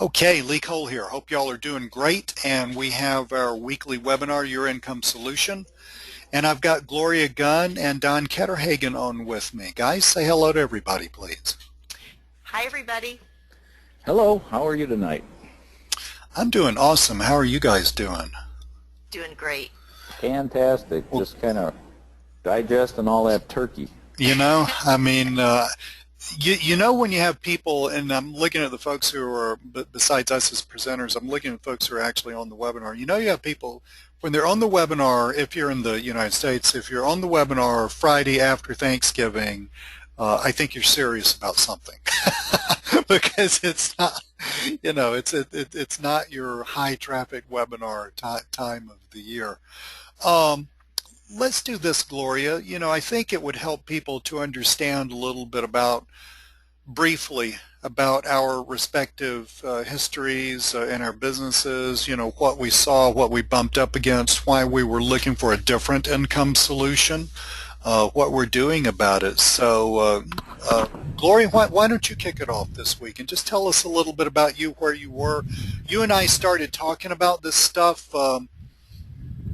Okay, Lee Cole here. Hope y'all are doing great. And we have our weekly webinar, Your Income Solution. And I've got Gloria Gunn and Don Ketterhagen on with me. Guys, say hello to everybody, please. Hi, everybody. Hello, how are you tonight? I'm doing awesome. How are you guys doing? Doing great. Fantastic. Well, Just kind of digesting all that turkey. you know, I mean, you know when you have people, and I'm looking at the folks who are, besides us as presenters, I'm looking at folks who are actually on the webinar. You know you have people, when they're on the webinar, if you're in the United States, if you're on the webinar Friday after Thanksgiving, I think you're serious about something. Because it's not, it's not your high traffic webinar time of the year. Um, let's do this, Gloria. I think it would help people to understand a little bit briefly about our respective histories in our businesses, what we saw, what we bumped up against, why we were looking for a different income solution, what we're doing about it. So, Gloria, why don't you kick it off this week and just tell us a little bit about you, where you were. You and I started talking about this stuff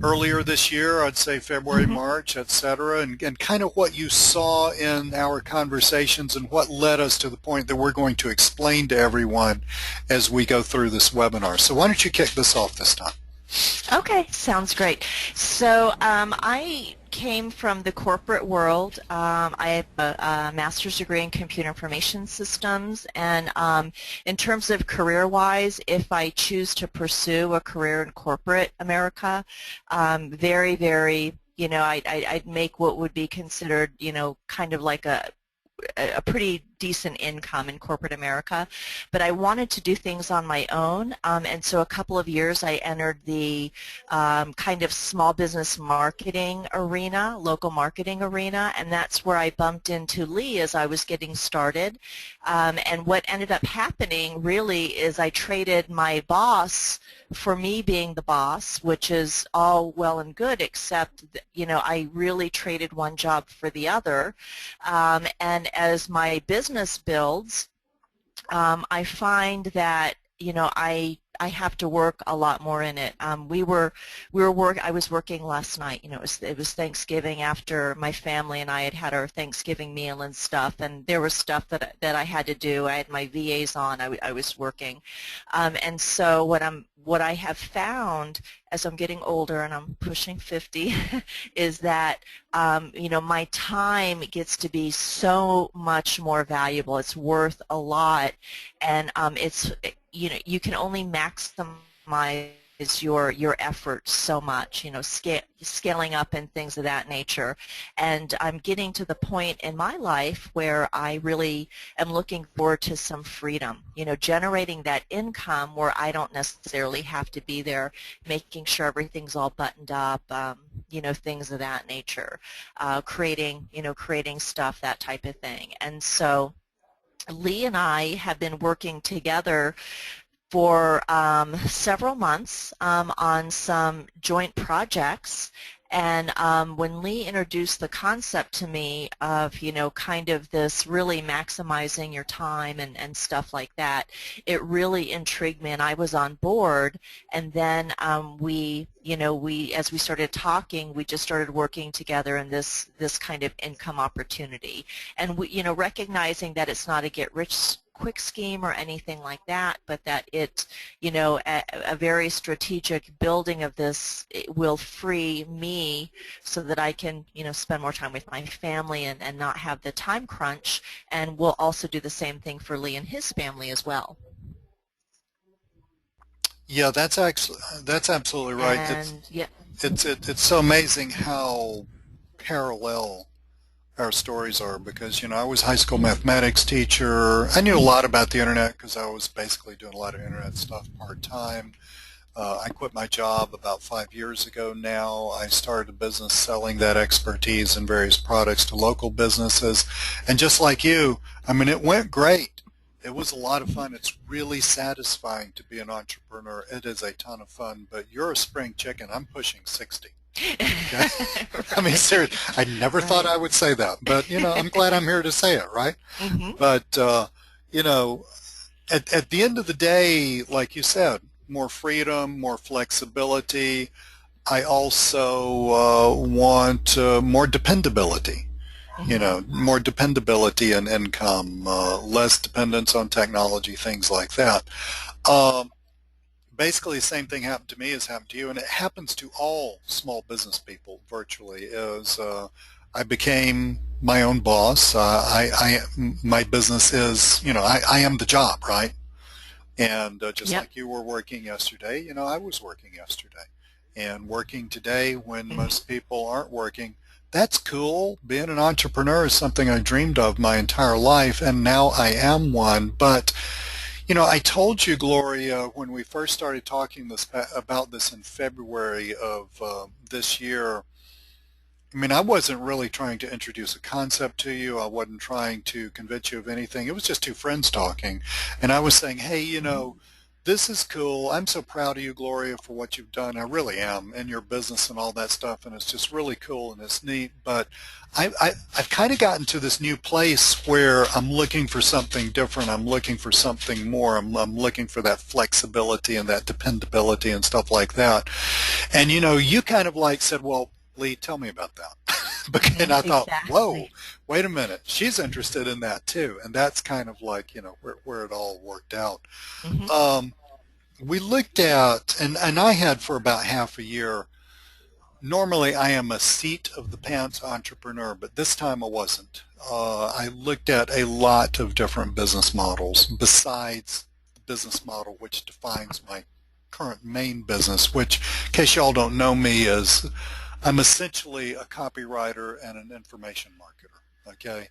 earlier this year, I'd say February, March, et cetera, and kind of what you saw in our conversations and what led us to the point that we're going to explain to everyone as we go through this webinar. So why don't you kick this off this time? Okay, sounds great. So I came from the corporate world. I have a master's degree in computer information systems, and in terms of career-wise, if I choose to pursue a career in corporate America, very, very, I'd make what would be considered, kind of like a pretty decent income in corporate America, but I wanted to do things on my own, and so a couple of years I entered the kind of small business marketing arena, local marketing arena, and that's where I bumped into Lee as I was getting started. And what ended up happening really is I traded my boss for me being the boss, which is all well and good, except I really traded one job for the other, and as my business builds, I find that I have to work a lot more in it. I was working last night. It was Thanksgiving after my family and I had our Thanksgiving meal and stuff, and there was stuff that I had to do. I had my VAs on. I was working, and so what I have found as I'm getting older and I'm pushing 50 is that my time gets to be so much more valuable. It's worth a lot, and you can only maximize your efforts so much, scaling up and things of that nature. And I'm getting to the point in my life where I really am looking forward to some freedom, generating that income where I don't necessarily have to be there making sure everything's all buttoned up, things of that nature, creating stuff, that type of thing. And so Lee and I have been working together for several months on some joint projects, and when Lee introduced the concept to me of kind of this really maximizing your time and stuff like that, it really intrigued me and I was on board. And then we as we started talking, we just started working together in this kind of income opportunity, and we recognizing that it's not a get rich quick scheme or anything like that, but that a very strategic building of this, it will free me so that I can spend more time with my family and not have the time crunch, and we'll also do the same thing for Lee and his family as well. Yeah, that's absolutely right. And yeah. It's so amazing how parallel our stories are, because I was a high school mathematics teacher. I knew a lot about the internet because I was basically doing a lot of internet stuff part-time. I quit my job about 5 years ago now. I started a business selling that expertise and various products to local businesses, and just like you, I mean, it went great. It was a lot of fun. It's really satisfying to be an entrepreneur. It is a ton of fun, but you're a spring chicken. I'm pushing 60. Okay? I mean, seriously, I never thought I would say that, but I'm glad I'm here to say it, right? Mm-hmm. But you know, at the end of the day, like you said, more freedom, more flexibility. I also want more dependability. Hmm. More dependability and income, less dependence on technology, things like that. Um, Basically, the same thing happened to me as happened to you, and it happens to all small business people virtually. Is I became my own boss. My business is, I am the job, right? And just Yep. like you were working yesterday, I was working yesterday. And working today when most people aren't working, that's cool. Being an entrepreneur is something I dreamed of my entire life, and now I am one. But, I told you, Gloria, when we first started talking about this in February of this year, I mean, I wasn't really trying to introduce a concept to you. I wasn't trying to convince you of anything. It was just two friends talking. And I was saying, hey, this is cool. I'm so proud of you, Gloria, for what you've done. I really am, in your business and all that stuff. And it's just really cool and it's neat. But I've kind of gotten to this new place where I'm looking for something different. I'm looking for something more. I'm looking for that flexibility and that dependability and stuff like that. And you kind of like said, well, Lee, tell me about that. And Hmm. I thought, whoa, Exactly. wait a minute. She's interested in that too. And that's kind of like, where it all worked out. Hmm. Um, we looked at, and I had for about half a year, normally I am a seat of the pants entrepreneur, but this time I wasn't. I looked at a lot of different business models besides the business model which defines my current main business, which, in case y'all don't know me, is I'm essentially a copywriter and an information marketer. Okay.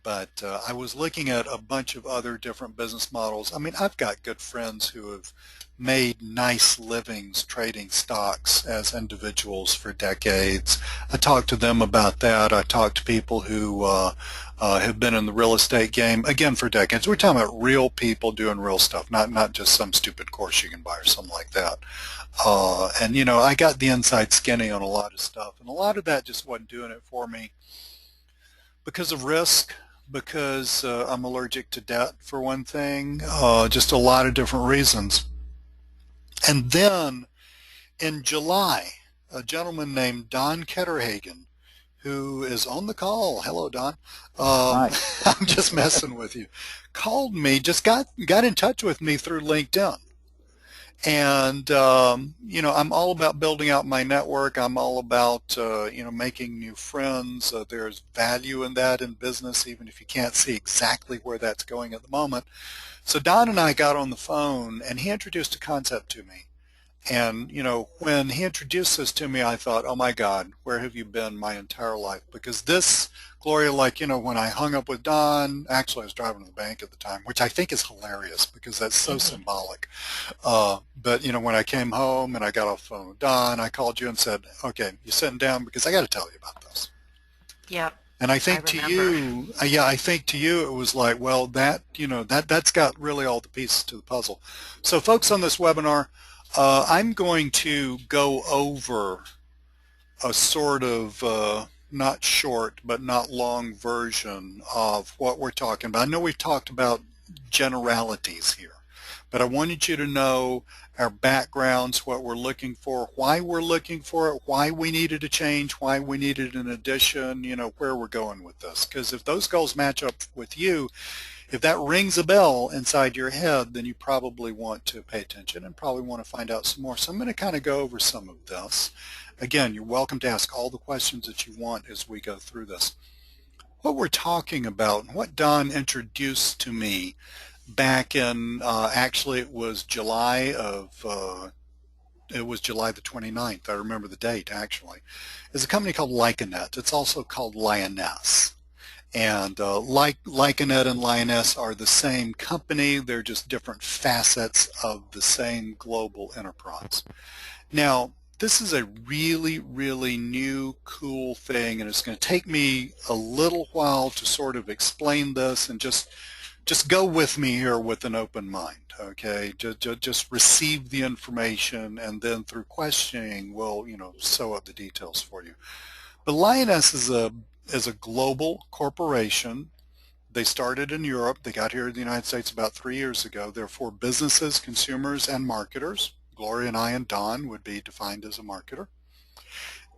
But I was looking at a bunch of other different business models. I mean, I've got good friends who have made nice livings trading stocks as individuals for decades. I talked to them about that. I talked to people who have been in the real estate game again for decades. We're talking about real people doing real stuff, not just some stupid course you can buy or something like that. And I got the inside skinny on a lot of stuff, and a lot of that just wasn't doing it for me because of risk, because I'm allergic to debt, for one thing, just a lot of different reasons. And then in July, a gentleman named Don Ketterhagen, who is on the call, hello, Don, Hi. I'm just messing with you, called me, just got in touch with me through LinkedIn. And, I'm all about building out my network. I'm all about, making new friends. There's value in that in business, even if you can't see exactly where that's going at the moment. So Don and I got on the phone and he introduced a concept to me. And, when he introduced this to me, I thought, oh my God, where have you been my entire life? Because this, Gloria, like, when I hung up with Don, actually I was driving to the bank at the time, which I think is hilarious because that's so Hmm. symbolic. But, when I came home and I got off the phone with Don, I called you and said, okay, you sitting down because I got to tell you about this. Yep. And I I think to remember. you, yeah, I think to you it was like, well, that's got really all the pieces to the puzzle. So folks on this webinar, I'm going to go over a sort of not short but not long version of what we're talking about. I know we've talked about generalities here, but I wanted you to know our backgrounds, what we're looking for, why we're looking for it, why we needed a change, why we needed an addition, where we're going with this. Because if those goals match up with you, if that rings a bell inside your head, then you probably want to pay attention and probably want to find out some more. So I'm going to kind of go over some of this. Again, you're welcome to ask all the questions that you want as we go through this. What we're talking about, what Don introduced to me back in, actually it was July the 29th. I remember the date actually. Is a company called Lycanet. It's also called Lioness. And Lycanet and Lioness are the same company. They're just different facets of the same global enterprise. Now, this is a really, really new, cool thing, and it's going to take me a little while to sort of explain this and just go with me here with an open mind. Okay, just receive the information, and then through questioning, we'll sew up the details for you. But Lioness is a global corporation. They started in Europe. They got here in the United States about 3 years ago. They're for businesses, consumers, and marketers. Gloria and I and Don would be defined as a marketer.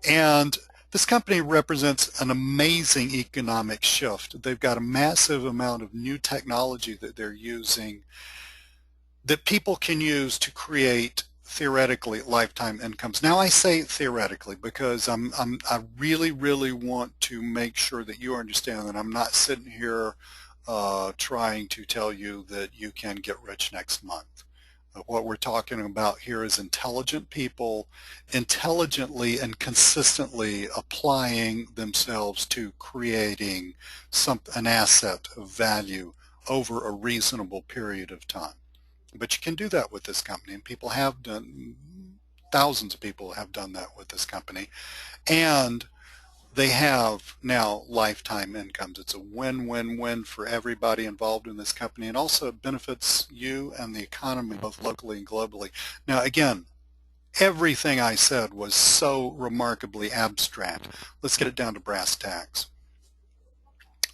And this company represents an amazing economic shift. They've got a massive amount of new technology that they're using that people can use to create theoretically lifetime incomes. Now I say theoretically because I really, really want to make sure that you understand that I'm not sitting here trying to tell you that you can get rich next month. What we're talking about here is intelligent people intelligently and consistently applying themselves to creating an asset of value over a reasonable period of time. But you can do that with this company, and people have done, thousands of people have done that with this company, and they have now lifetime incomes. It's a win-win-win for everybody involved in this company, and also it benefits you and the economy both locally and globally. Now again, everything I said was so remarkably abstract. Let's get it down to brass tacks.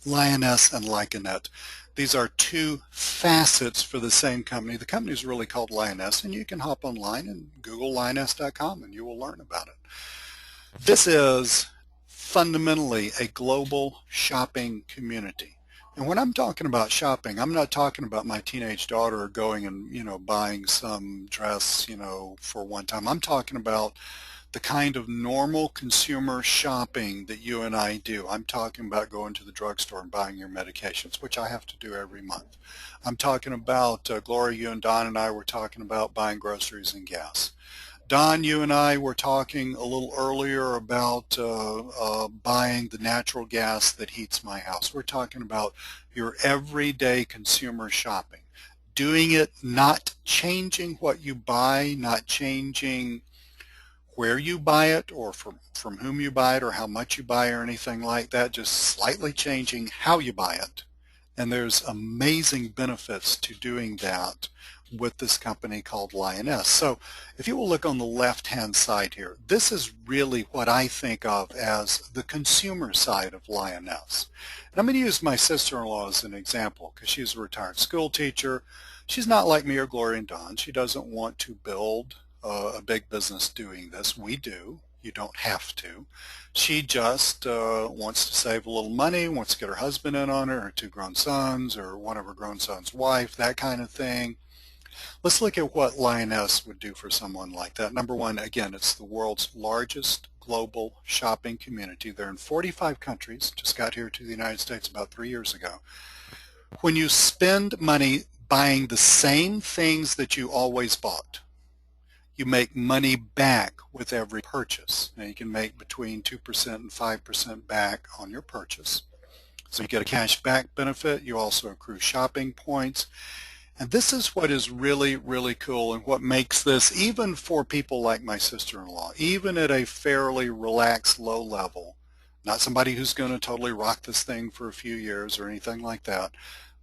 Lioness and Lycanet. These are two facets for the same company. The company is really called Lioness, and you can hop online and Google lioness.com and you will learn about it. This is fundamentally a global shopping community. And when I'm talking about shopping, I'm not talking about my teenage daughter going and, buying some dress, for one time. I'm talking about the kind of normal consumer shopping that you and I do. I'm talking about going to the drugstore and buying your medications, which I have to do every month. I'm talking about, Gloria, you and Don and I were talking about buying groceries and gas. Don, you and I were talking a little earlier about buying the natural gas that heats my house. We're talking about your everyday consumer shopping. Doing it, not changing what you buy, not changing where you buy it or from whom you buy it or how much you buy or anything like that, just slightly changing how you buy it. And there's amazing benefits to doing that with this company called Lioness. So if you will look on the left-hand side here, this is really what I think of as the consumer side of Lioness. And I'm going to use my sister-in-law as an example because she's a retired school teacher. She's not like me or Gloria and Don. She doesn't want to build a big business doing this. We do. You don't have to. She just wants to save a little money, wants to get her husband in on it, her two grown sons, or one of her grown sons' wife, that kind of thing. Let's look at what Lioness would do for someone like that. Number one, again, it's the world's largest global shopping community. They're in 45 countries, just got here to the United States about 3 years ago. When you spend money buying the same things that you always bought, you make money back with every purchase. Now you can make between 2% and 5% back on your purchase. So you get a cash back benefit. You also accrue shopping points. And this is what is really, really cool and what makes this, even for people like my sister-in-law, even at a fairly relaxed low level, not somebody who's going to totally rock this thing for a few years or anything like that,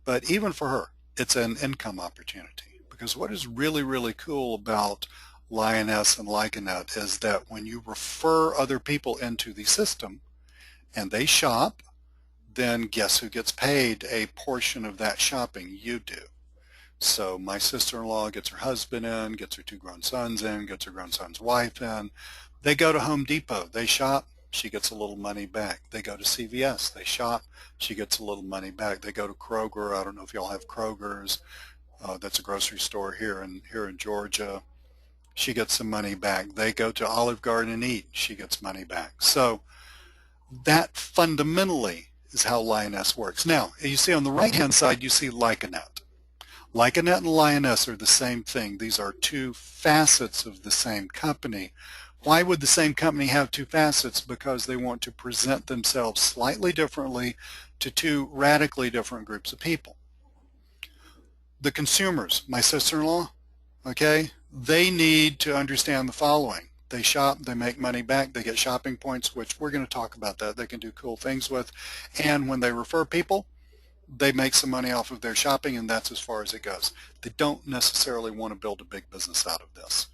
but even for her, it's an income opportunity. Because what is really, really cool about Lioness and Lycanet is that when you refer other people into the system and they shop, then guess who gets paid a portion of that shopping? You do. So my sister-in-law gets her husband in, gets her two grown sons in, gets her grown son's wife in. They go to Home Depot, they shop, she gets a little money back. They go to CVS, they shop, she gets a little money back. They go to Kroger, I don't know if y'all have Kroger's, that's a grocery store here in Georgia. She gets some money back. They go to Olive Garden and eat, she gets money back. So that fundamentally is how Lioness works. Now, you see on the right-hand side, you see Lycanet. Lycanet and Lioness are the same thing. These are two facets of the same company. Why would the same company have two facets? Because they want to present themselves slightly differently to two radically different groups of people. The consumers, my sister-in-law, okay, they need to understand the following. They shop, they make money back, they get shopping points, which we're going to talk about that. They can do cool things with. And when they refer people, they make some money off of their shopping, and that's as far as it goes. They don't necessarily want to build a big business out of this.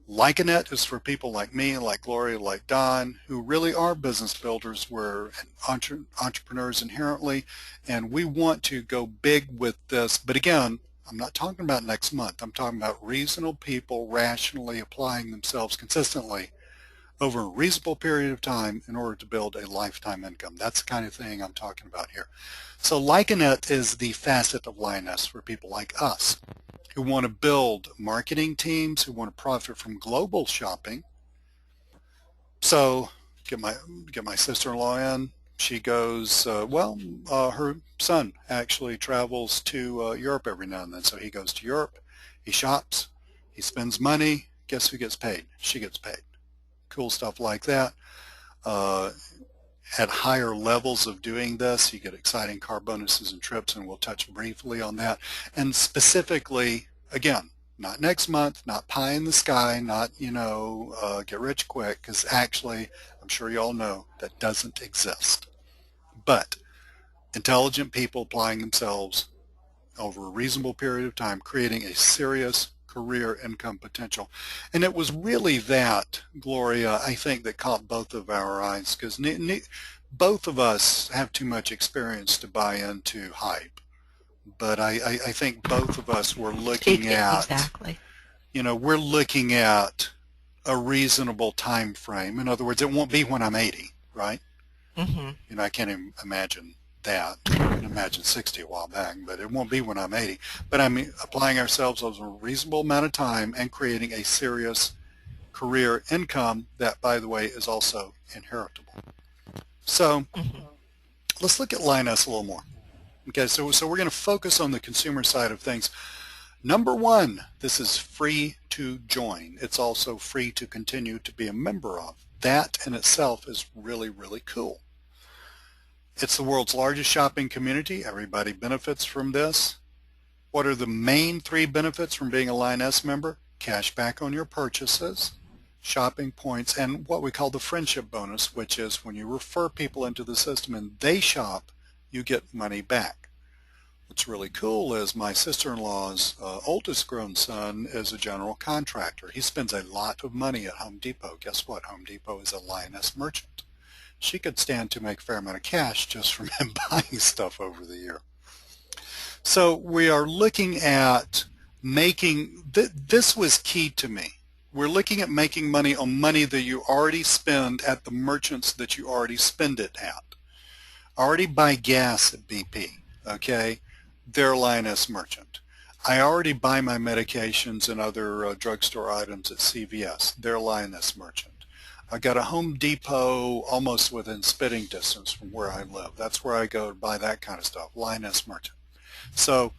Liking It is for people like me, like Gloria, like Don, who really are business builders. We're entrepreneurs inherently, and we want to go big with this. But again, I'm not talking about next month. I'm talking about reasonable people rationally applying themselves consistently over a reasonable period of time in order to build a lifetime income. That's the kind of thing I'm talking about here. So Liking It is the facet of Lioness for people like us who want to build marketing teams, who want to profit from global shopping. So get my sister-in-law in. She goes, her son actually travels to Europe every now and then. So he goes to Europe, he shops, he spends money. Guess who gets paid? She gets paid. Cool stuff like that. Uh, at higher levels of doing this, you get exciting car bonuses and trips, and we'll touch briefly on that. And specifically, again, not next month, not pie in the sky, not, get rich quick, because actually, I'm sure you all know that doesn't exist. But intelligent people applying themselves over a reasonable period of time, creating a serious career income potential. And it was really that, Gloria, I think, that caught both of our eyes, because both of us have too much experience to buy into hype. But I think both of us were looking at, Exactly. we're looking at a reasonable time frame. In other words, it won't be when I'm 80, right? Mm-hmm. I can't even imagine that. I can imagine 60 a while back, but it won't be when I'm 80. But I'm applying ourselves over a reasonable amount of time and creating a serious career income that, by the way, is also inheritable. So Mm-hmm. let's look at Lioness a little more. Okay, so we're going to focus on the consumer side of things. Number one, this is free to join. It's also free to continue to be a member of. That in itself is really, really cool. It's the world's largest shopping community. Everybody benefits from this. What are the main three benefits from being a Lioness member? Cash back on your purchases, shopping points, and what we call the friendship bonus, which is when you refer people into the system and they shop, you get money back. What's really cool is my sister-in-law's oldest grown son is a general contractor. He spends a lot of money at Home Depot. Guess what? Home Depot is a Lioness merchant. She could stand to make a fair amount of cash just from him buying stuff over the year. So we are looking at making, this was key to me. We're looking at making money on money that you already spend at the merchants that you already spend it at. I already buy gas at BP, okay? They're a Lioness merchant. I already buy my medications and other drugstore items at CVS. They're a Lioness merchant. I got a Home Depot almost within spitting distance from where I live. That's where I go to buy that kind of stuff, Lioness merchant. So,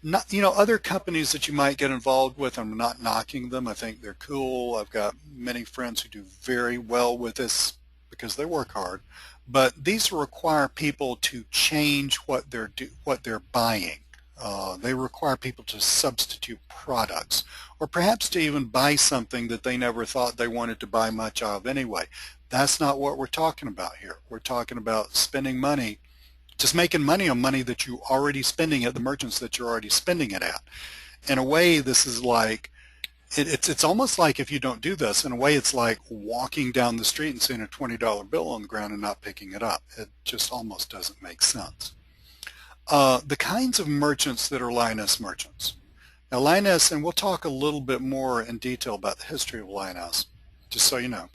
other companies that you might get involved with, I'm not knocking them. I think they're cool. I've got many friends who do very well with this because they work hard. But these require people to change what they're buying. They require people to substitute products, or perhaps to even buy something that they never thought they wanted to buy much of anyway. That's not what we're talking about here. We're talking about spending money, just making money on money that you're already spending at the merchants that you're already spending it at. In a way, this is like, it's almost like, if you don't do this, in a way it's like walking down the street and seeing a $20 bill on the ground and not picking it up. It just almost doesn't make sense. The kinds of merchants that are Lioness merchants. Now Lioness, and we'll talk a little bit more in detail about the history of Lioness, just so you know.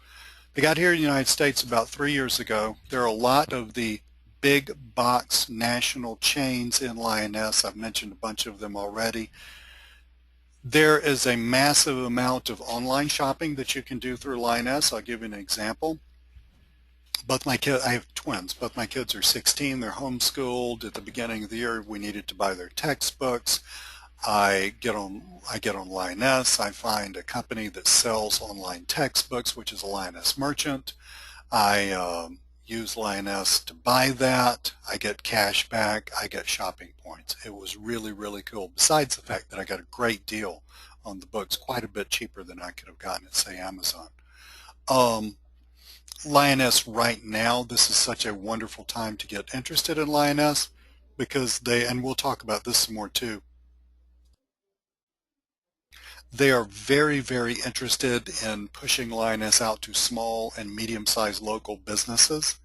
They got here in the United States about 3 years ago. There are a lot of the big box national chains in Lioness. I've mentioned a bunch of them already. There is a massive amount of online shopping that you can do through Lioness. I'll give you an example. Both my kids, I have twins. Both my kids are 16. They're homeschooled. At the beginning of the year, we needed to buy their textbooks. I get on Lioness. I find a company that sells online textbooks, which is a Lioness merchant. I use Lioness to buy that. I get cash back. I get shopping points. It was really, really cool. Besides the fact that I got a great deal on the books, quite a bit cheaper than I could have gotten at, say, Amazon. Lioness right now, this is such a wonderful time to get interested in Lioness because and we'll talk about this some more too, They are very, very interested in pushing Lioness out to small and medium-sized local businesses.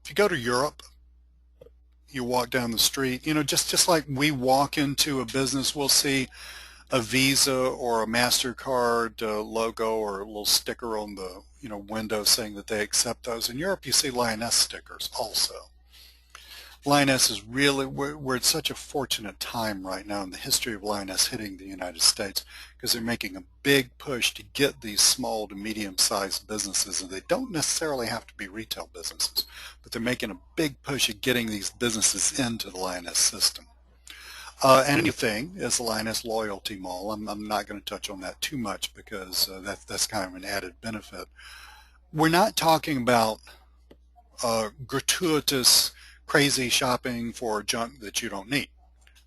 If you go to Europe, you walk down the street, just like we walk into a business, we'll see a Visa or a MasterCard logo or a little sticker on the window saying that they accept those. In Europe, you see Lioness stickers also. Lioness is really, we're at such a fortunate time right now in the history of Lioness hitting the United States because they're making a big push to get these small to medium-sized businesses, and they don't necessarily have to be retail businesses, but they're making a big push at getting these businesses into the Lioness system. And a new thing is the Lioness Loyalty Mall. I'm not going to touch on that too much because that's kind of an added benefit. We're not talking about gratuitous crazy shopping for junk that you don't need.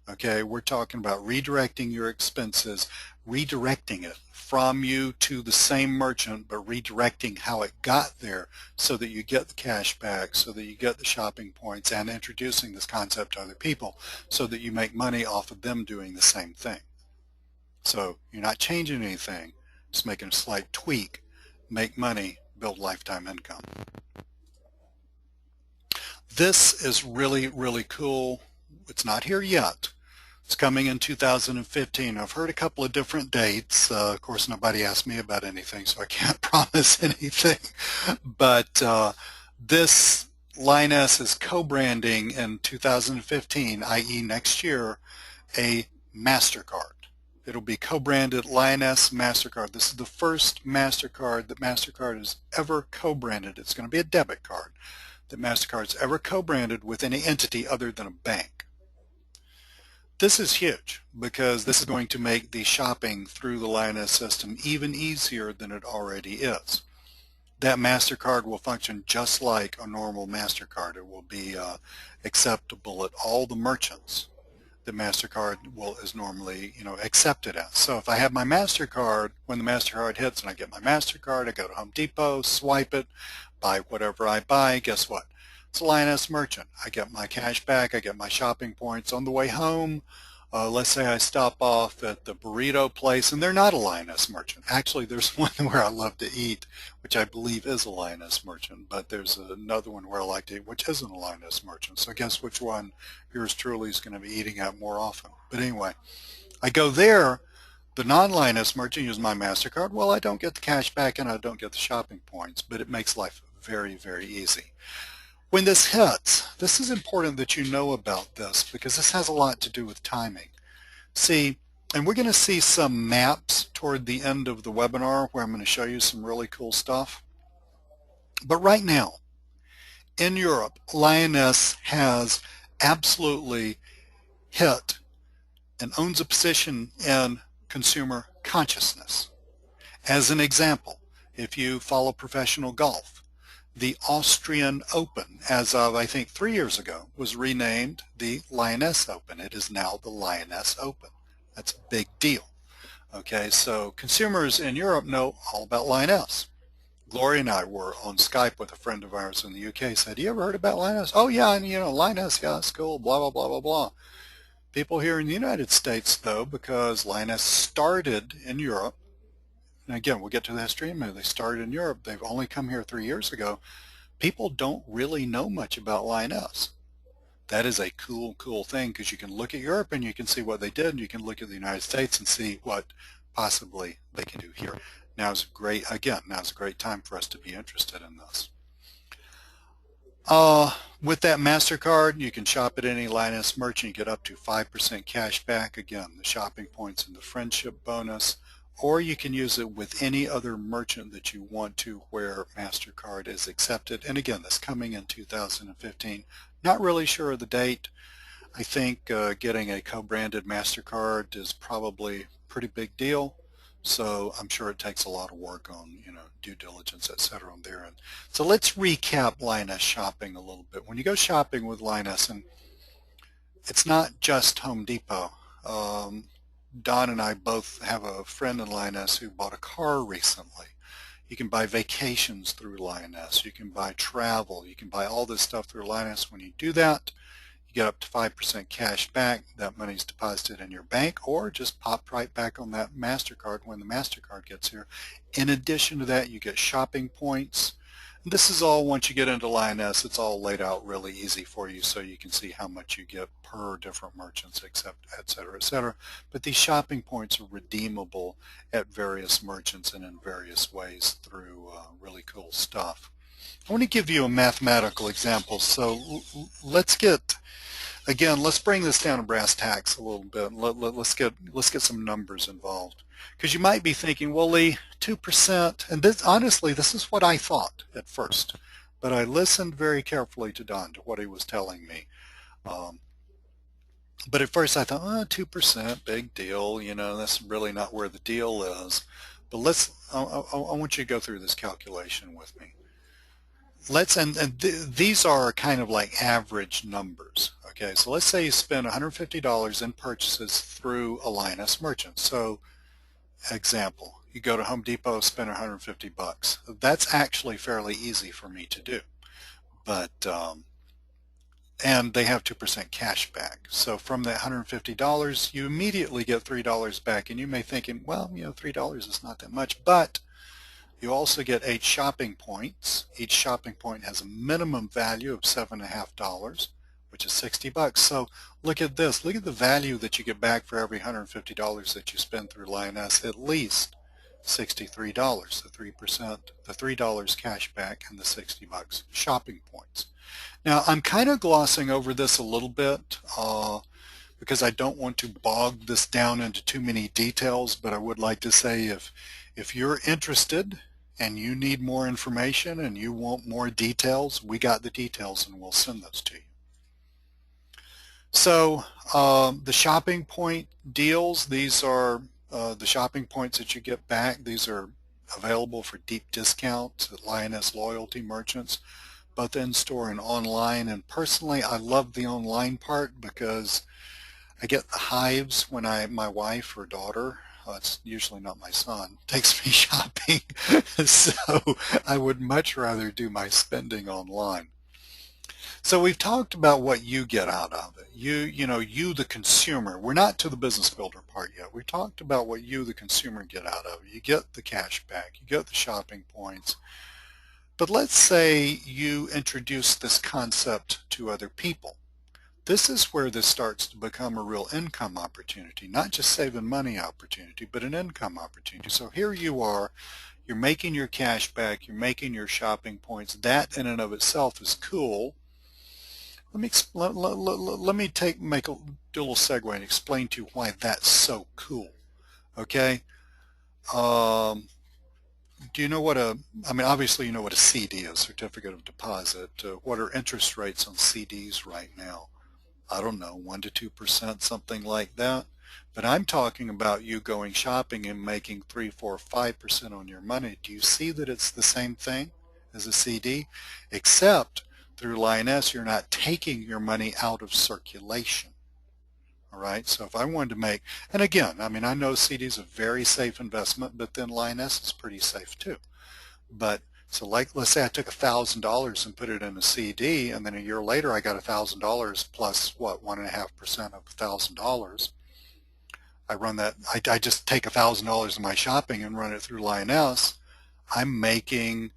Okay, we're talking about redirecting your expenses, redirecting it from you to the same merchant, but redirecting how it got there so that you get the cash back, so that you get the shopping points, and introducing this concept to other people so that you make money off of them doing the same thing. So you're not changing anything, just making a slight tweak, make money, build lifetime income. This is really, really cool. It's not here yet. It's coming in 2015. I've heard a couple of different dates. Of course, nobody asked me about anything, so I can't promise anything. But this Lioness is co-branding in 2015, i.e. next year, a MasterCard. It'll be co-branded Lioness MasterCard. This is the first MasterCard that MasterCard has ever co-branded. It's going to be a debit card that MasterCard's ever co-branded with any entity other than a bank. This is huge because this is going to make the shopping through the Lioness system even easier than it already is. That MasterCard will function just like a normal MasterCard. It will be acceptable at all the merchants that MasterCard is normally accepted at. So if I have my MasterCard, when the MasterCard hits and I get my MasterCard, I go to Home Depot, swipe it, buy whatever I buy, guess what? It's a Lioness merchant. I get my cash back, I get my shopping points on the way home. Let's say I stop off at the burrito place and they're not a Lioness merchant. Actually, there's one where I love to eat, which I believe is a Lioness merchant, but there's another one where I like to eat, which isn't a Lioness merchant. So guess which one yours truly is going to be eating at more often. But anyway, I go there, the non-Lioness merchant uses my MasterCard. Well, I don't get the cash back and I don't get the shopping points, but it makes life very, very easy. When this hits, this is important that you know about this because this has a lot to do with timing. See, and we're going to see some maps toward the end of the webinar where I'm going to show you some really cool stuff. But right now, in Europe, Lioness has absolutely hit and owns a position in consumer consciousness. As an example, if you follow professional golf, the Austrian Open, as of I think 3 years ago, was renamed the Lioness Open. It is now the Lioness Open. That's a big deal. Okay, so consumers in Europe know all about Lioness. Gloria and I were on Skype with a friend of ours in the UK. Said, "You ever heard about Lioness?" "Oh yeah, and Lioness, yeah, it's cool, blah, blah, blah, blah, blah." People here in the United States, though, because Lioness started in Europe, and again, we'll get to the history in a minute. They started in Europe. They've only come here 3 years ago. People don't really know much about Lioness. That is a cool, cool thing because you can look at Europe and you can see what they did, and you can look at the United States and see what possibly they can do here. Now's a great time for us to be interested in this. With that MasterCard, you can shop at any Lioness merchant. You get up to 5% cash back. Again, the shopping points and the friendship bonus. Or you can use it with any other merchant that you want to where MasterCard is accepted. And again, that's coming in 2015. Not really sure of the date. I think getting a co-branded MasterCard is probably a pretty big deal. So I'm sure it takes a lot of work on, due diligence, etc. on their end. So let's recap Lioness shopping a little bit. When you go shopping with Lioness, and it's not just Home Depot. Don and I both have a friend in Lioness who bought a car recently. You can buy vacations through Lioness. You can buy travel. You can buy all this stuff through Lioness. When you do that, you You get up to 5% cash back. That money's deposited in your bank or just popped right back on that MasterCard when the MasterCard gets here. In addition to that, you get shopping points. This is all, once you get into Lioness, it's all laid out really easy for you so you can see how much you get per different merchants, except et cetera, et cetera. But these shopping points are redeemable at various merchants and in various ways through really cool stuff. I want to give you a mathematical example. So let's get, again, let's bring this down to brass tacks a little bit. Let's get some numbers involved. Because you might be thinking, well, Lee, 2%, and this, honestly, this is what I thought at first, but I listened very carefully to Don, to what he was telling me. But at first I thought, oh, 2%, big deal, you know, that's really not where the deal is. But I want you to go through this calculation with me. These are kind of like average numbers. Okay, so let's say you spend $150 in purchases through a Linus merchant. So, example, you go to Home Depot, spend 150 bucks. That's actually fairly easy for me to do, but and they have 2% cash back. So from that $150, you immediately get $3 back, and you may think, well, you know, $3 is not that much, but you also get 8 shopping points. Each shopping point has a minimum value of $7.50, which is 60 bucks. So look at this. Look at the value that you get back for every $150 that you spend through Lioness. At least $63. The 3%, the $3 cash back, and the 60 bucks shopping points. Now I'm kind of glossing over this a little bit because I don't want to bog this down into too many details, but I would like to say if you're interested and you need more information and you want more details, we got the details and we'll send those to you. So the shopping point deals, these are the shopping points that you get back. These are available for deep discounts at Lioness loyalty merchants, both in-store and online. And personally, I love the online part because I get the hives when my wife or daughter, it's usually not my son, takes me shopping. So I would much rather do my spending online. So we've talked about what you get out of it. You the consumer. We're not to the business builder part yet. We talked about what you the consumer get out of it. You get the cash back. You get the shopping points. But let's say you introduce this concept to other people. This is where this starts to become a real income opportunity, not just saving money opportunity, but an income opportunity. So here you are, you're making your cash back, you're making your shopping points. That in and of itself is cool. Let me do a little segue and explain to you why that's so cool. Okay. Do you know what obviously you know what a CD is, certificate of deposit. What are interest rates on CDs right now? I don't know, 1 to 2%, something like that. But I'm talking about you going shopping and making 3, 4, 5% on your money. Do you see that it's the same thing as a CD? Except through Lioness, you're not taking your money out of circulation. All right, so if I wanted to make, and again, I know CD is a very safe investment, but then Lioness is pretty safe too. But so let's say I took $1,000 and put it in a CD, and then a year later I got $1,000 plus what, 1.5% of $1,000. I run that. I just take $1,000 of my shopping and run it through Lioness. I'm making.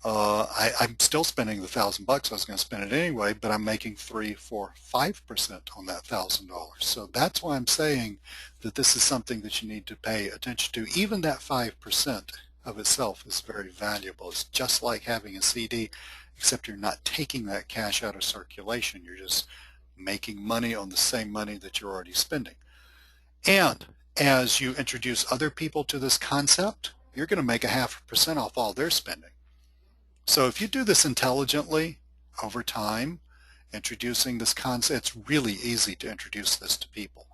I'm still spending the $1,000 I was going to spend it anyway, but I'm making 3, 4, 5% on that $1,000. So that's why I'm saying that this is something that you need to pay attention to. Even that 5% of itself is very valuable. It's just like having a CD, except you're not taking that cash out of circulation. You're just making money on the same money that you're already spending. And as you introduce other people to this concept, you're going to make 0.5% off all their spending. So if you do this intelligently over time, introducing this concept, it's really easy to introduce this to people.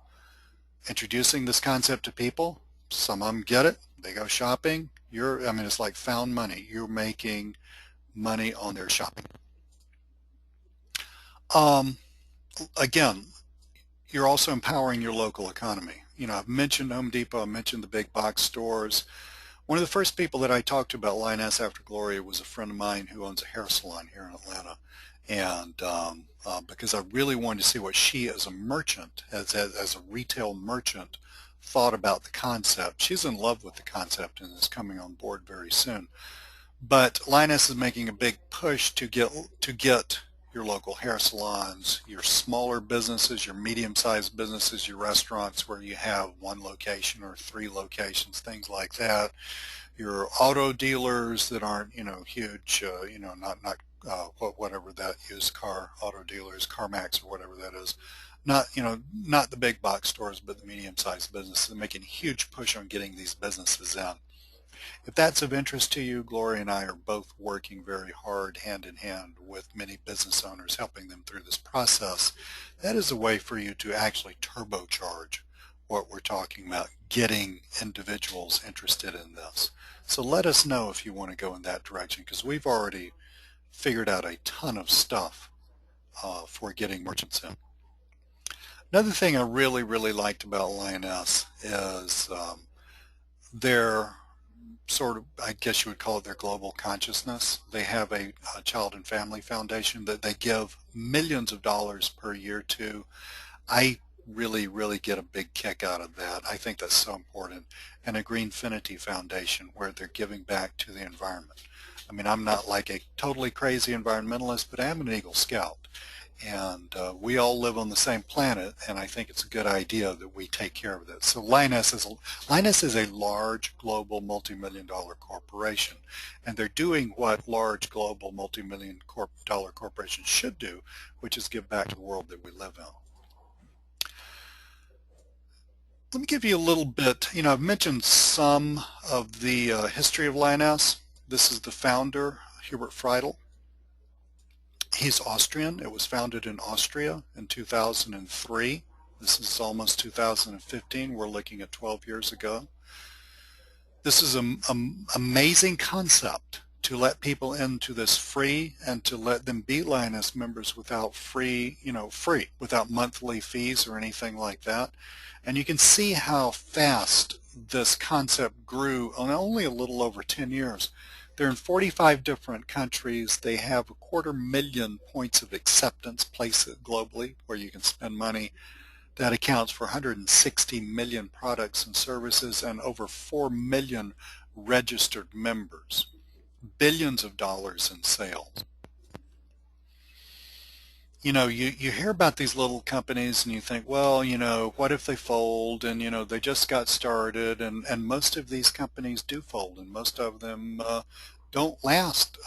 Introducing this concept to people, some of them get it, they go shopping, it's like found money. You're making money on their shopping. Again, you're also empowering your local economy. I've mentioned Home Depot, I mentioned the big box stores. One of the first people that I talked to about Lioness After Glory was a friend of mine who owns a hair salon here in Atlanta. and because I really wanted to see what she as a merchant, as a retail merchant, thought about the concept. She's in love with the concept and is coming on board very soon. But Linus is making a big push to get your local hair salons, your smaller businesses, your medium-sized businesses, your restaurants where you have one location or three locations, things like that. Your auto dealers that aren't, huge, whatever that used car auto dealers, CarMax or whatever that is. Not the big box stores, but the medium-sized businesses. They're making a huge push on getting these businesses in. If that's of interest to you, Gloria and I are both working very hard hand in hand with many business owners, helping them through this process. That is a way for you to actually turbocharge what we're talking about, getting individuals interested in this. So let us know if you want to go in that direction, because we've already figured out a ton of stuff for getting merchants in. Another thing I really, really liked about Lioness is their sort of, I guess you would call it their global consciousness. They have a child and family foundation that they give millions of dollars per year to. I really, really get a big kick out of that. I think that's so important. And a Greenfinity Foundation where they're giving back to the environment. I mean, I'm not like a totally crazy environmentalist, but I am an Eagle Scout. And we all live on the same planet, and I think it's a good idea that we take care of this. So Linus is a large global multi-million-dollar corporation, and they're doing what large global multi-million-dollar corporations should do, which is give back to the world that we live in. Let me give you a little bit, I've mentioned some of the history of Linus. This is the founder, Hubert Friedel. He's Austrian. It was founded in Austria in 2003. This is almost 2015. We're looking at 12 years ago. This is an amazing concept to let people into this free and to let them be Linus members without without monthly fees or anything like that. And you can see how fast this concept grew in only a little over 10 years. They're in 45 different countries. They have 250,000 points of acceptance placed globally where you can spend money. That accounts for 160 million products and services and over 4 million registered members. Billions of dollars in sales. You hear about these little companies and you think, well, what if they fold, and they just got started, and most of these companies do fold, and most of them don't last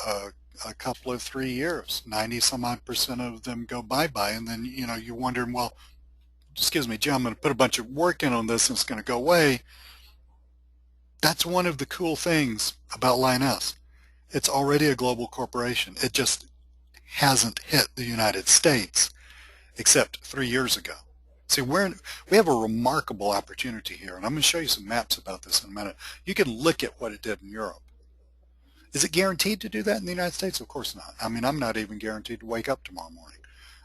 a couple of 3 years. 90 some odd percent of them go bye-bye, and then you're wondering, well, excuse me, Jim, I'm going to put a bunch of work in on this and it's going to go away. That's one of the cool things about Lioness. It's already a global corporation. It just hasn't hit the United States except 3 years ago. See, we have a remarkable opportunity here, and I'm going to show you some maps about this in a minute. You can look at what it did in Europe. Is it guaranteed to do that in the United States? Of course not. I mean, I'm not even guaranteed to wake up tomorrow morning,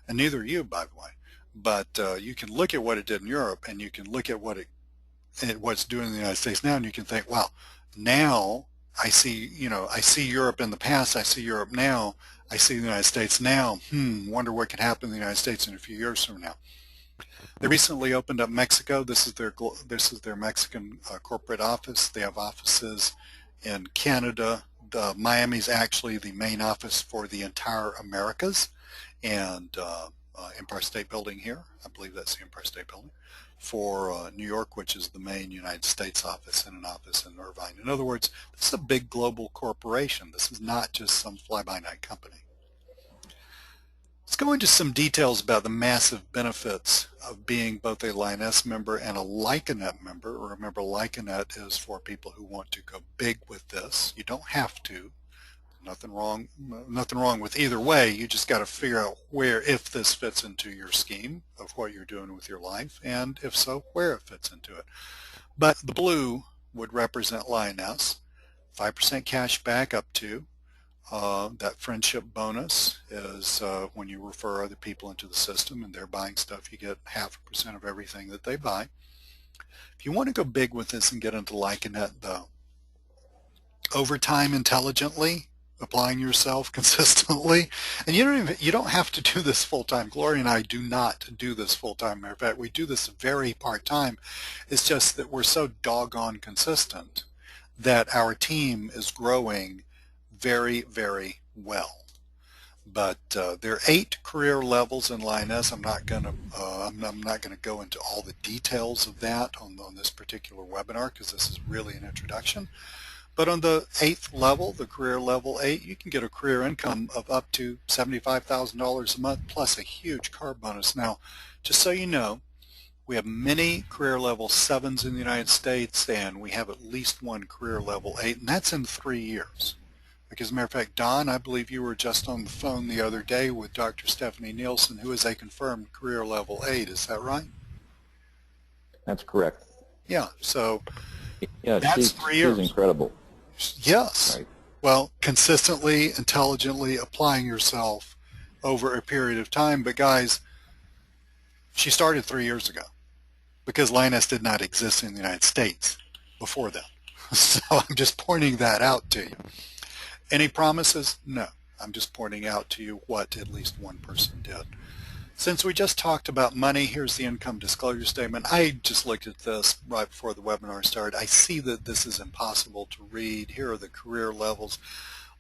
and neither are you, by the way. But you can look at what it did in Europe, and you can look at what it's doing in the United States now, and you can think, wow, now I see Europe in the past, I see Europe now, I see the United States now. Wonder what could happen in the United States in a few years from now. They recently opened up Mexico. This is their Mexican corporate office. They have offices in Canada. Miami's actually the main office for the entire Americas, and Empire State Building here. I believe that's the Empire State Building. For New York, which is the main United States office, and an office in Irvine. In other words, this is a big global corporation. This is not just some fly-by-night company. Let's go into some details about the massive benefits of being both a Lioness member and a Lycanet member. Remember, Lycanet is for people who want to go big with this. You don't have to. Nothing wrong with either way. You just got to figure out if this fits into your scheme of what you're doing with your life, and if so, where it fits into it. But the blue would represent Lioness, 5% cash back up to. That friendship bonus is when you refer other people into the system and they're buying stuff, you get 0.5% of everything that they buy. If you want to go big with this and get into Lycanet, though, over time intelligently, applying yourself consistently. And you don't have to do this full time. Gloria and I do not do this full time. Matter of fact, we do this very part time. It's just that we're so doggone consistent that our team is growing very, very well. But there are 8 career levels in Linus. I'm not gonna go into all the details of that on this particular webinar because this is really an introduction. But on the 8th level, the career level 8, you can get a career income of up to $75,000 a month plus a huge car bonus. Now, just so you know, we have many career level 7s in the United States, and we have at least one career level 8, and that's in 3 years. Like, as a matter of fact, Don, I believe you were just on the phone the other day with Dr. Stephanie Nielsen, who is a confirmed career level 8. Is that right? That's correct. Yeah, so Yeah, that's she's, 3 she's years. incredible. Yes. Right. Well, consistently, intelligently applying yourself over a period of time. But guys, she started 3 years ago because Linus did not exist in the United States before then. So I'm just pointing that out to you. Any promises? No. I'm just pointing out to you what at least one person did. Since we just talked about money, here's the income disclosure statement. I just looked at this right before the webinar started. I see that this is impossible to read. Here are the career levels.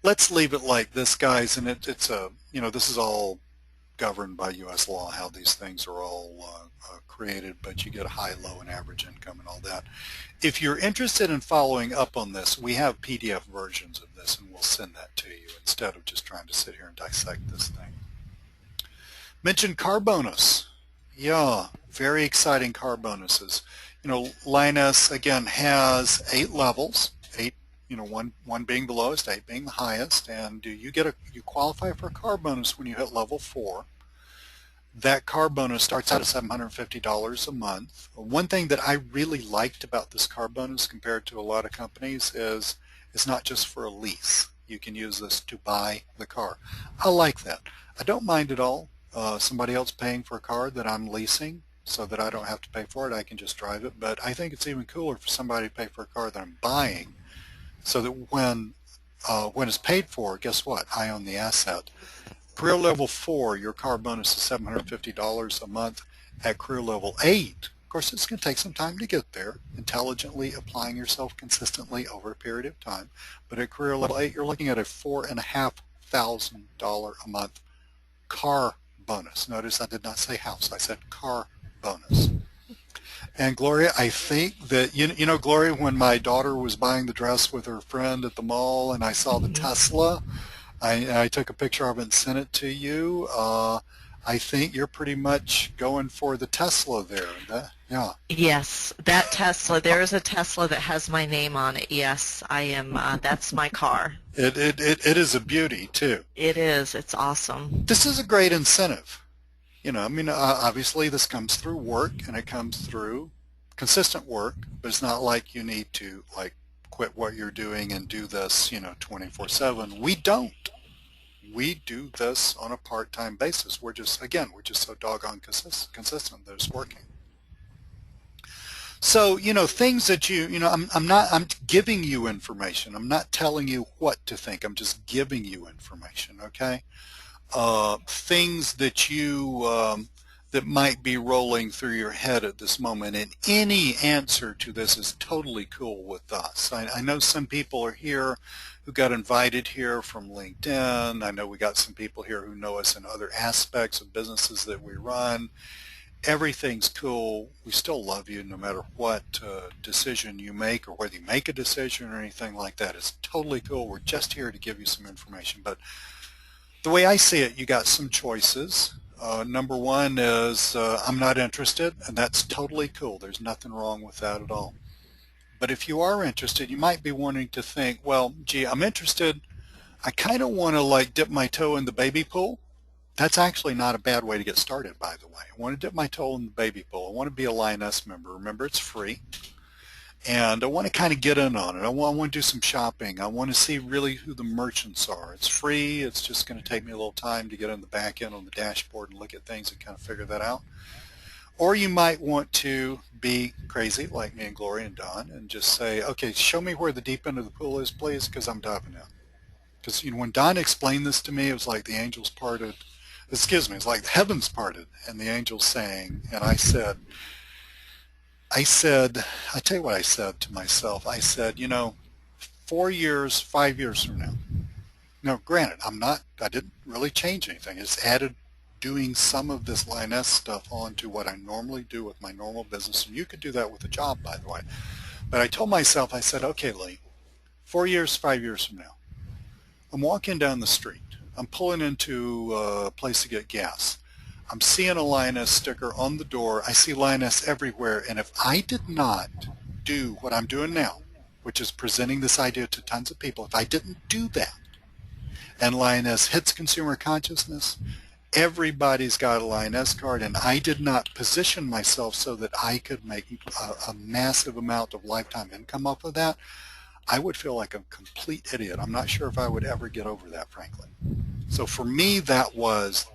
Let's leave it like this, guys, and it's a, this is all governed by U.S. law, how these things are all created, but you get a high, low, and average income and all that. If you're interested in following up on this, we have PDF versions of this, and we'll send that to you instead of just trying to sit here and dissect this thing. Mentioned car bonus. Yeah, very exciting car bonuses. Linus, again, has 8 levels, 8, one being the lowest, 8 being the highest, and you qualify for a car bonus when you hit level 4. That car bonus starts out at $750 a month. One thing that I really liked about this car bonus compared to a lot of companies is it's not just for a lease. You can use this to buy the car. I like that. I don't mind at all. Somebody else paying for a car that I'm leasing so that I don't have to pay for it. I can just drive it. But I think it's even cooler for somebody to pay for a car that I'm buying so that when it's paid for, guess what? I own the asset. Career level 4, your car bonus is $750 a month. At career level 8, of course, it's going to take some time to get there, intelligently applying yourself consistently over a period of time. But at career level 8, you're looking at a $4,500 a month car bonus. Notice I did not say house. I said car bonus. And Gloria, I think that, Gloria, when my daughter was buying the dress with her friend at the mall and I saw the Tesla, I took a picture of it and sent it to you. I think you're pretty much going for the Tesla there. Yeah. Yes, that Tesla. There is a Tesla that has my name on it. Yes, I am. That's my car. It is a beauty too. It is. It's awesome. This is a great incentive. Obviously this comes through work and it comes through consistent work, but it's not like you need to quit what you're doing and do this, 24/7. We don't. We do this on a part-time basis. We're just so doggone consistent that it's working. So, things that I'm giving you information. I'm not telling you what to think. I'm just giving you information, okay? Things that that might be rolling through your head at this moment, and any answer to this is totally cool with us. I know some people are here who got invited here from LinkedIn. I know we got some people here who know us in other aspects of businesses that we run. Everything's cool. We still love you no matter what decision you make or whether you make a decision or anything like that. It's totally cool. We're just here to give you some information. But the way I see it, you got some choices. Number one is I'm not interested, and that's totally cool. There's nothing wrong with that at all. But if you are interested, you might be wanting to think, well, gee, I'm interested. I kind of want to dip my toe in the baby pool. That's actually not a bad way to get started, by the way. I want to dip my toe in the baby pool. I want to be a Lioness member. Remember, it's free. And I want to kind of get in on it. I want to do some shopping. I want to see really who the merchants are. It's free. It's just going to take me a little time to get on the back end on the dashboard and look at things and kind of figure that out. Or you might want to be crazy like me and Gloria and Don and just say, okay, show me where the deep end of the pool is, please, because I'm diving in. Because when Don explained this to me, it was like the angels parted. Excuse me, it's like the heavens parted and the angels sang. And I tell you what I said to myself. I said, 4 years, 5 years from now. Now, granted, I didn't really change anything. It's added doing some of this Lioness stuff onto what I normally do with my normal business. And you could do that with a job, by the way. But I told myself, I said, okay, Lee, 4 years, 5 years from now, I'm walking down the street. I'm pulling into a place to get gas. I'm seeing a Lioness sticker on the door. I see Lioness everywhere. And if I did not do what I'm doing now, which is presenting this idea to tons of people, if I didn't do that, and Lioness hits consumer consciousness, everybody's got a Lioness card, and I did not position myself so that I could make a massive amount of lifetime income off of that, I would feel like a complete idiot. I'm not sure if I would ever get over that, frankly. So for me, that was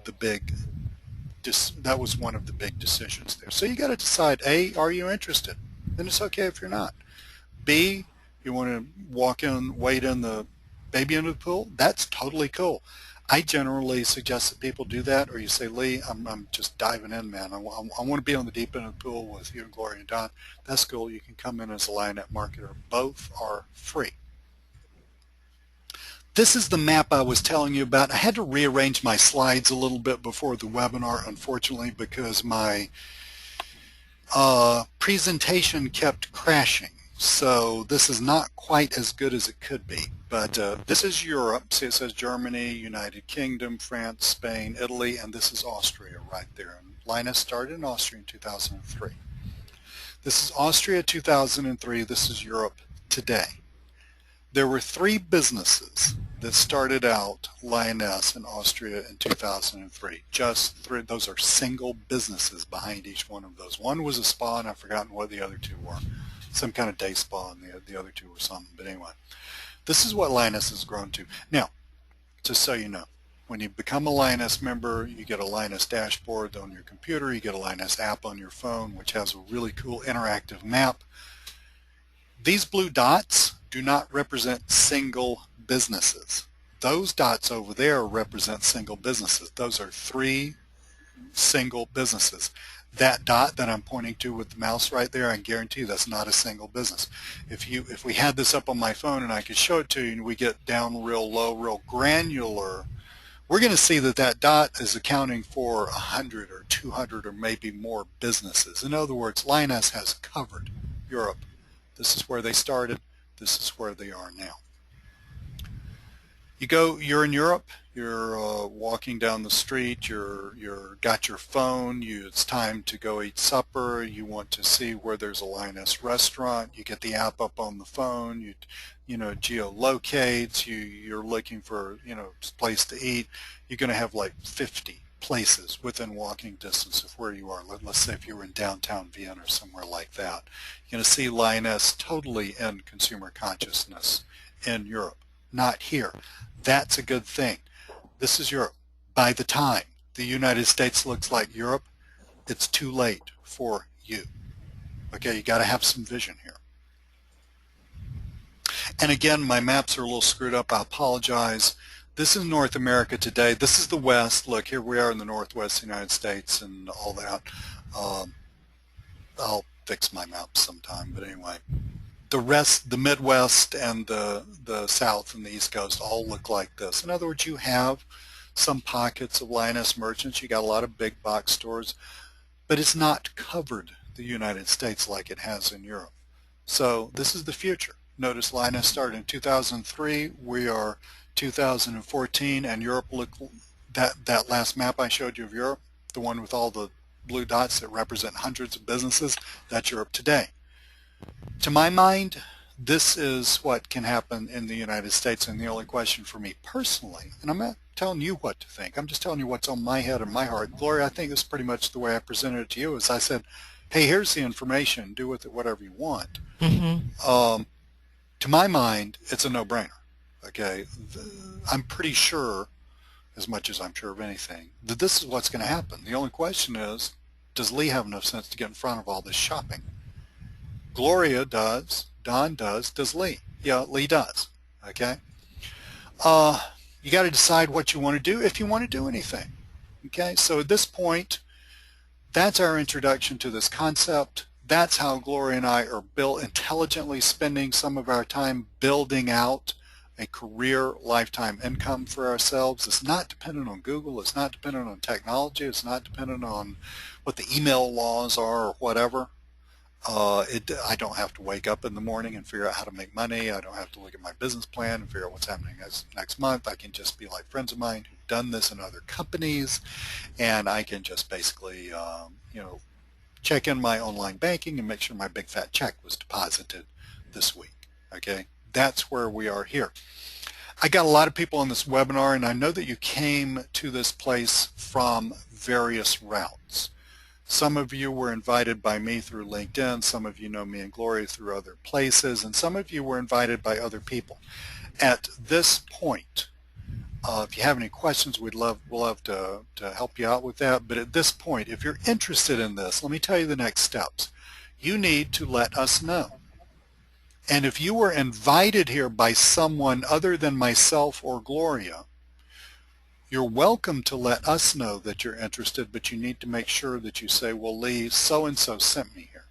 one of the big decisions there. So you got to decide, A, are you interested? Then it's okay if you're not. B, you want to wade in the baby into the pool? That's totally cool. I generally suggest that people do that, or you say, Lee, I'm just diving in, man. I want to be on the deep end of the pool with you and Gloria and Don. That's cool. You can come in as a Lioness marketer. Both are free. This is the map I was telling you about. I had to rearrange my slides a little bit before the webinar, unfortunately, because my presentation kept crashing. So this is not quite as good as it could be. But this is Europe. See, it says Germany, United Kingdom, France, Spain, Italy, and this is Austria right there. And Lioness started in Austria in 2003. This is Austria 2003. This is Europe today. There were 3 businesses that started out Lioness in Austria in 2003. Just 3. Those are single businesses behind each one of those. One was a spa, and I've forgotten what the other 2 were. Some kind of day spa, and the other 2 were something. But anyway, this is what Lioness has grown to. Now, just so you know, when you become a Lioness member, you get a Lioness dashboard on your computer. You get a Lioness app on your phone, which has a really cool interactive map. These blue dots do not represent single businesses. Those dots over there represent single businesses. Those are 3 single businesses. That dot that I'm pointing to with the mouse right there, I guarantee you that's not a single business. If we had this up on my phone and I could show it to you and we get down real low, real granular, we're going to see that that dot is accounting for 100 or 200 or maybe more businesses. In other words, Lioness has covered Europe. This is where they started. This is where they are now. You're in Europe, you're walking down the street, you're got your phone, it's time to go eat supper, you want to see where there's a Lioness restaurant, you get the app up on the phone, you geolocates, you're looking for, a place to eat. You're going to have like 50 places within walking distance of where you are. Let's say if you were in downtown Vienna or somewhere like that. You're going to see Lioness totally in consumer consciousness in Europe, not here. That's a good thing. This is Europe. By the time the United States looks like Europe, it's too late for you. Okay, you got to have some vision here. And again, my maps are a little screwed up. I apologize. This is North America today. This is the West. Look, here we are in the Northwest United States and all that. I'll fix my maps sometime, but anyway. The rest, the Midwest and the South and the East Coast all look like this. In other words, you have some pockets of Lioness merchants. You got a lot of big box stores, but it's not covered the United States like it has in Europe. So this is the future. Notice Lioness started in 2003. We are 2014, and Europe, look, that last map I showed you of Europe, the one with all the blue dots that represent hundreds of businesses, that's Europe today. To my mind, this is what can happen in the United States, and the only question for me personally, and I'm not telling you what to think, I'm just telling you what's on my head and my heart. Gloria, I think this is pretty much the way I presented it to you, is I said, hey, here's the information, do with it whatever you want. Mm-hmm. To my mind, it's a no-brainer. Okay, I'm pretty sure, as much as I'm sure of anything, that this is what's going to happen. The only question is, does Lee have enough sense to get in front of all this shopping? Gloria does, Don does Lee? Yeah, Lee does. Okay. You got to decide what you want to do if you want to do anything. Okay, so at this point, that's our introduction to this concept. That's how Gloria and I are built intelligently, spending some of our time building out a career lifetime income for ourselves. It's not dependent on Google. It's not dependent on technology. It's not dependent on what the email laws are or whatever. I don't have to wake up in the morning and figure out how to make money. I don't have to look at my business plan and figure out what's happening next month. I can just be like friends of mine who've done this in other companies, and I can just basically, check in my online banking and make sure my big fat check was deposited this week. Okay, that's where we are here. I got a lot of people on this webinar, and I know that you came to this place from various routes. Some of you were invited by me through LinkedIn, some of you know me and Gloria through other places, and some of you were invited by other people. At this point, if you have any questions, we'll love to help you out with that. But at this point, if you're interested in this, let me tell you the next steps. You need to let us know. And if you were invited here by someone other than myself or Gloria, you're welcome to let us know that you're interested, but you need to make sure that you say, well, Lee, so-and-so sent me here,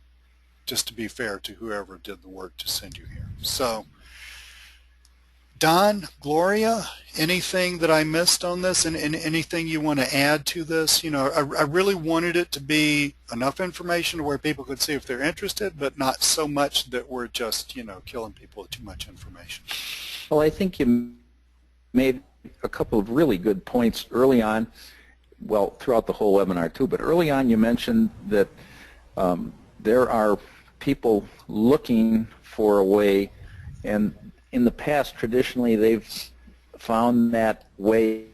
just to be fair to whoever did the work to send you here. So, Don, Gloria, anything that I missed on this, and anything you want to add to this? I really wanted it to be enough information to where people could see if they're interested, but not so much that we're just, killing people with too much information. Well, I think you made a couple of really good points early on, well, throughout the whole webinar too, but early on you mentioned that there are people looking for a way, and in the past, traditionally, they've found that way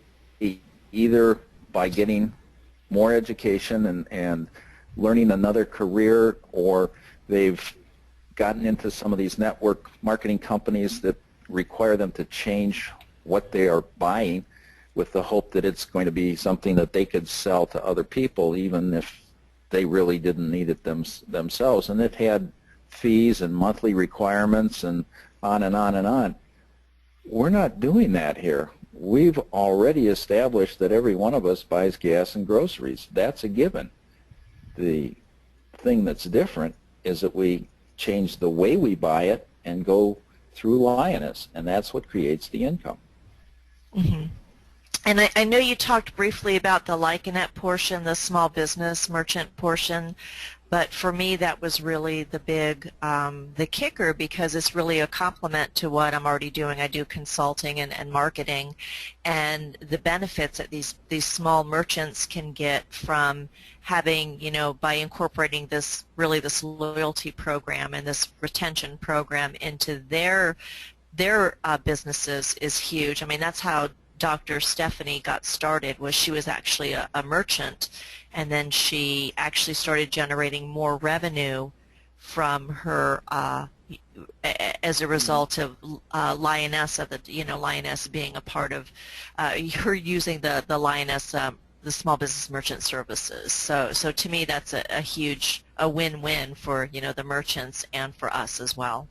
either by getting more education and learning another career, or they've gotten into some of these network marketing companies that require them to change what they are buying with the hope that it's going to be something that they could sell to other people, even if they really didn't need it themselves. And it had fees and monthly requirements and on and on and on. We're not doing that here. We've already established that every one of us buys gas and groceries. That's a given. The thing that's different is that we change the way we buy it and go through Lioness, and that's what creates the income. Mm-hmm. And I know you talked briefly about the Liconet portion, the small business merchant portion, but for me that was really the big, the kicker, because it's really a complement to what I'm already doing. I do consulting and marketing, and the benefits that these small merchants can get from having, by incorporating this loyalty program and this retention program into their businesses is huge. I mean, that's how Dr. Stephanie got started. Was she was actually a merchant, and then she actually started generating more revenue from her as a result of Lioness, Lioness being a part of her using the Lioness, the small business merchant services. So to me, that's a win-win for the merchants and for us as well.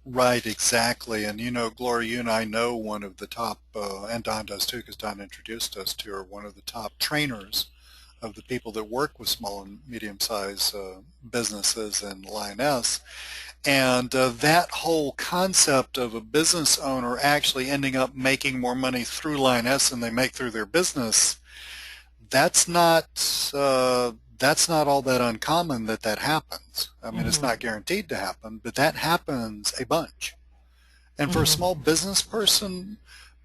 Right, exactly. And Gloria, you and I know one of the top, and Don does too, because Don introduced us to her, one of the top trainers of the people that work with small and medium-sized businesses in Lioness. And that whole concept of a business owner actually ending up making more money through Lioness than they make through their business, that's not all that uncommon that happens. I mean, it's not guaranteed to happen, but that happens a bunch. And for a small business person,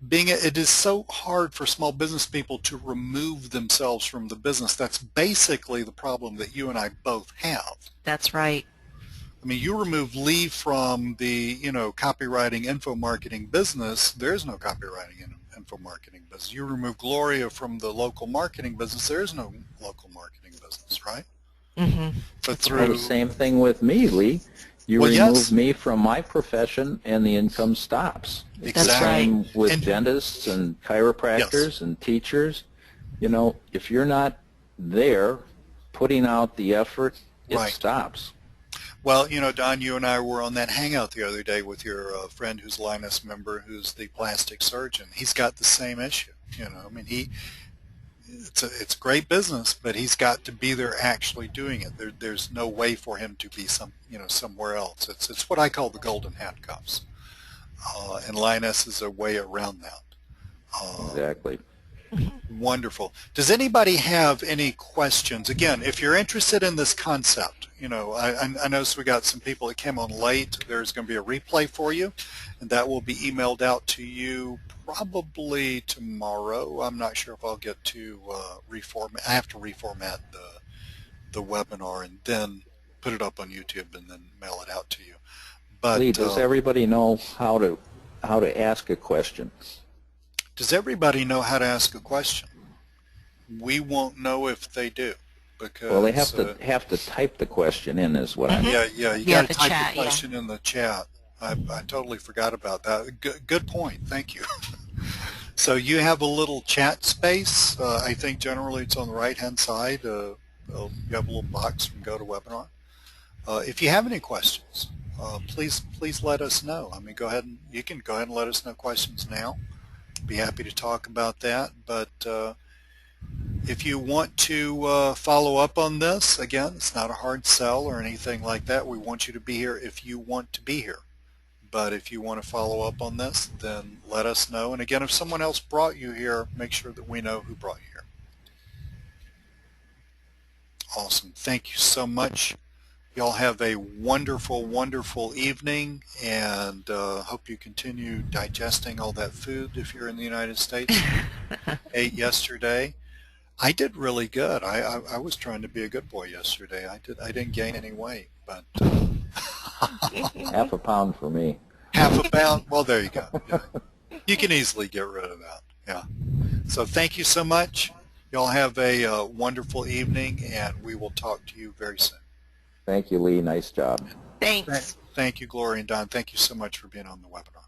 it is so hard for small business people to remove themselves from the business. That's basically the problem that you and I both have. That's right. I mean, you remove Lee from the, copywriting info marketing business, there's no copywriting info marketing business. You remove Gloria from the local marketing business, there's no local marketing business, right? Mm-hmm. But Well, the same thing with me, Lee. You remove me from my profession and the income stops. Exactly. The same with dentists and chiropractors and teachers. If you're not there putting out the effort, it stops. Well, you know, Don, you and I were on that hangout the other day with your friend who's a Linus member, who's the plastic surgeon. He's got the same issue. You know, I mean, it's a great business, but he's got to be there actually doing it. There's no way for him to be somewhere else. It's what I call the golden handcuffs, and Linus is a way around that. Exactly. Wonderful. Does anybody have any questions? Again, if you're interested in this concept, you know, I noticed we got some people that came on late. There's going to be a replay for you, and that will be emailed out to you probably tomorrow. I'm not sure if I'll get to reformat. I have to reformat the webinar and then put it up on YouTube and then mail it out to you. But Lee, does everybody know how to ask a question? does everybody know how to ask a question? We won't know if they do, because Well, they have to type the question in, is what I mean. yeah, you got to type the question in the chat. I totally forgot about that. Good point. Thank you. So you have a little chat space. I think generally it's on the right-hand side. You have a little box from GoToWebinar. If you have any questions, please let us know. I mean, you can go ahead and let us know questions now. Be happy to talk about that. But if you want to follow up on this, again, it's not a hard sell or anything like that. We want you to be here if you want to be here. But if you want to follow up on this, then let us know. And again, if someone else brought you here, make sure that we know who brought you here. Awesome. Thank you so much. Y'all have a wonderful, wonderful evening, and hope you continue digesting all that food if you're in the United States. Ate yesterday. I did really good. I was trying to be a good boy yesterday. I didn't gain any weight, but Half a pound for me. half a pound. Well, there you go. Yeah. You can easily get rid of that. Yeah. So thank you so much. Y'all have a wonderful evening, and we will talk to you very soon. Thank you, Lee. Nice job. Thanks. Thank you, Gloria and Don. Thank you so much for being on the webinar.